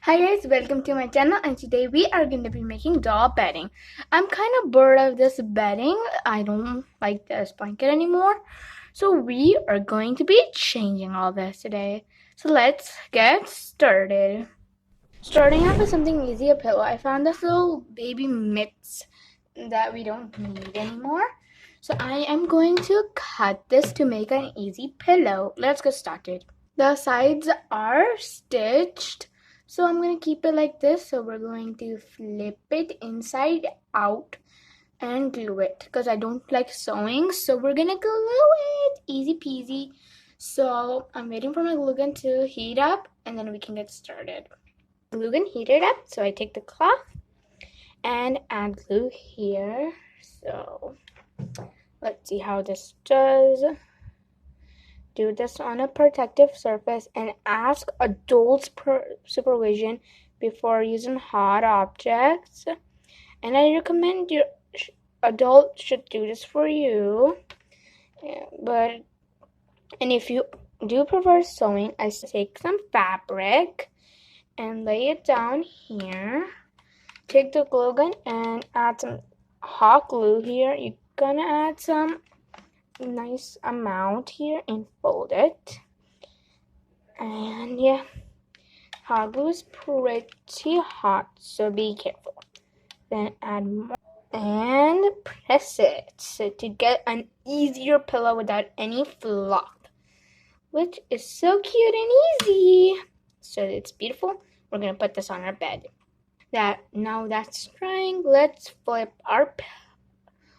Hi guys, welcome to my channel, and today we are going to be making doll bedding. I'm kind of bored of this bedding. I don't like this blanket anymore. So we are going to be changing all this today. So let's get started. Starting off with something easy, a pillow. I found this little baby mitts that we don't need anymore. So I am going to cut this to make an easy pillow. Let's get started. The sides are stitched, so I'm going to keep it like this. So we're going to flip it inside out and glue it because I don't like sewing, so we're going to glue it. Easy peasy. So I'm waiting for my glue gun to heat up and then we can get started. Glue gun heated up, so I take the cloth and add glue here. So let's see how this does. Do this on a protective surface and ask adults' supervision before using hot objects. And I recommend your adult should do this for you. And if you do prefer sewing, I take some fabric and lay it down here. Take the glue gun and add some hot glue here. You're gonna add some nice amount here and fold it. And yeah, hot glue is pretty hot, so be careful. Then add more and press it to get an easier pillow without any flop, which is so cute and easy. So it's beautiful. We're gonna put this on our bed. Now that's drying, let's flip our pillow.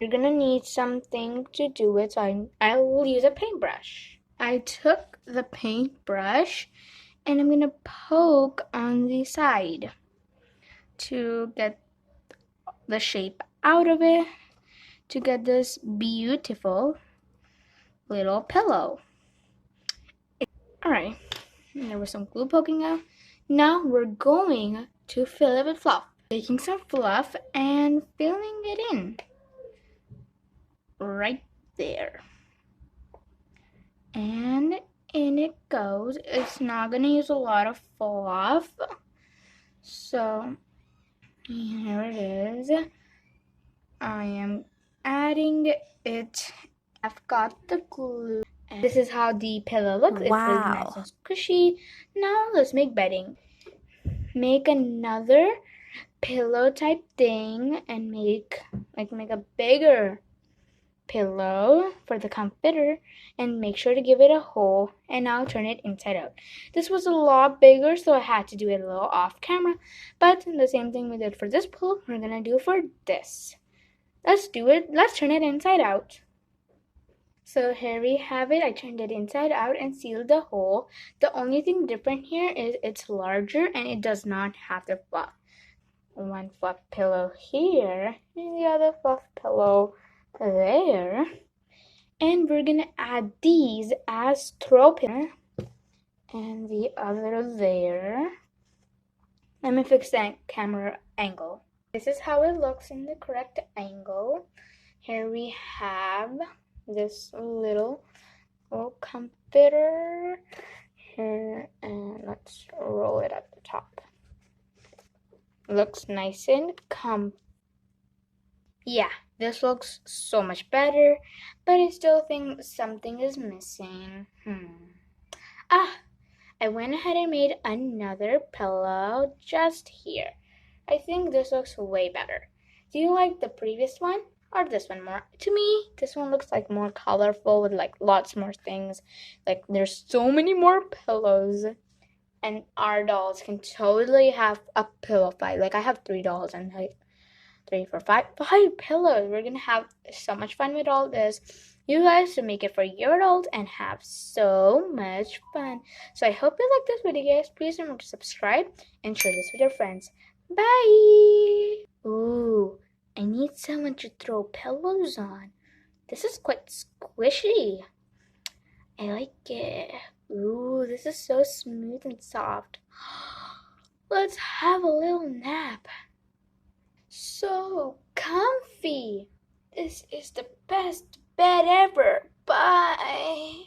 You're gonna need something to do it, so I will use a paintbrush. I took the paintbrush and I'm gonna poke on the side to get the shape out of it, to get this beautiful little pillow. Alright, there was some glue poking out. Now we're going to fill it with fluff. Taking some fluff and filling it in. Right there. And in it goes. It's not gonna use a lot of fluff. So here it is. I am adding it. I've got the glue. And this is how the pillow looks. Wow. It's really nice and squishy. Now let's make bedding. Make another pillow type thing and make a bigger pillow for the comforter and make sure to give it a hole, and now turn it inside out. This was a lot bigger, so I had to do it a little off camera, but the same thing we did for this pillow, we're gonna do for this. Let's do it. Let's turn it inside out. So here we have it. I turned it inside out and sealed the hole. The only thing different here is it's larger and it does not have the fluff. One fluff pillow here and the other fluff pillow there. And we're gonna add these as throw pillow and the other there. Let me fix that camera angle. This is how it looks in the correct angle. Here we have this little comforter here, and let's roll it at the top. Looks nice and yeah, this looks so much better, but I still think something is missing. I went ahead and made another pillow just here. I think this looks way better. Do you like the previous one or this one more? To me, this one looks like more colorful with like lots more things. Like there's so many more pillows, and our dolls can totally have a pillow fight. Like I have 3 dolls and like 3, 4, 5 pillows. We're gonna have so much fun with all this. You guys should make it for your dolls and have so much fun. So I hope you like this video, guys. Please remember to subscribe and share this with your friends. Bye! Ooh, I need someone to throw pillows on. This is quite squishy. I like it. Ooh, this is so smooth and soft. Let's have a little nap. So comfy. This is the best bed ever. Bye.